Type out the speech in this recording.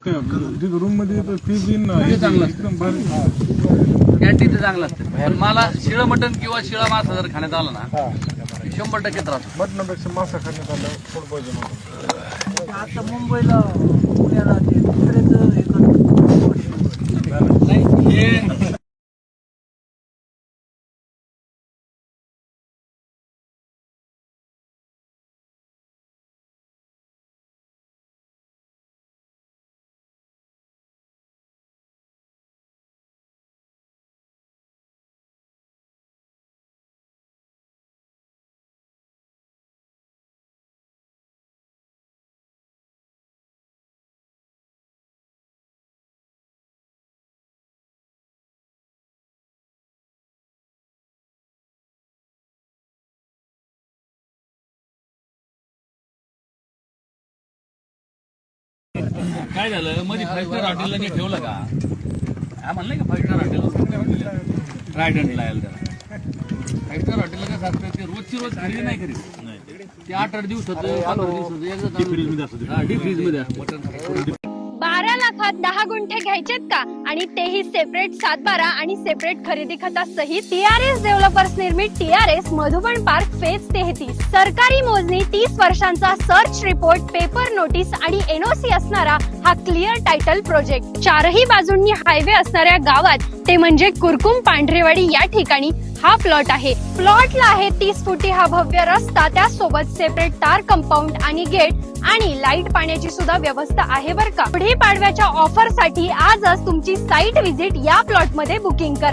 Room मध्ये fridge एकदम भारी कॅन्टीन चांगलं असतं. पण मला शिळं मटण किंवा शिळा मासा जर खाण्यात आला ना 100% त्रास होतो. मटणापेक्षा मासा खाण्यात आलं फूड पॉइझन होतं. आता मुंबईला पुण्याला ते तिकडेच हे काय झालं मध्ये 5 स्टार हॉटेलला मी ठेवलं का म्हणलं का 5 स्टार हॉटेल रायडनला यायला त्याला 5 स्टार हॉटेलला काय असतं ते रोजची रोज खरेदी नाही करीत. ते 8-8 दिवसाचं 15 दिवसाचं एकदा डीप फ्रीज मध्ये असतं. 12 लाखात 10 गुंठे घ्यायचेत का आणि तेही सेपरेट 7-12 आणि सेपरेट खरेदी खतासहित टीआरएस डेव्हलपर्स निर्मित टीआरएस मधुबन पार्क फेज 33 सरकारी मोजणी 30 वर्षांचा सर्च रिपोर्ट पेपर नोटीस आणि एनओसी असणारा हा क्लिअर टायटल प्रोजेक्ट. चारही बाजूंनी हायवे असणाऱ्या गावात ते म्हणजे कुरकुम पांढरेवाडी या ठिकाणी हा प्लॉट आहे. प्लॉटला आहे 30 फुटी हा भव्य रस्ता, त्यासोबत सेपरेट तार कंपाऊंड आणि गेट आणि लाईट पाण्याची सुद्धा व्यवस्था आहे बरं का. पुढे पाडव्याच्या ऑफर साठी आजच तुमची साईट व्हिजिट या प्लॉट मध्ये बुकिंग करा.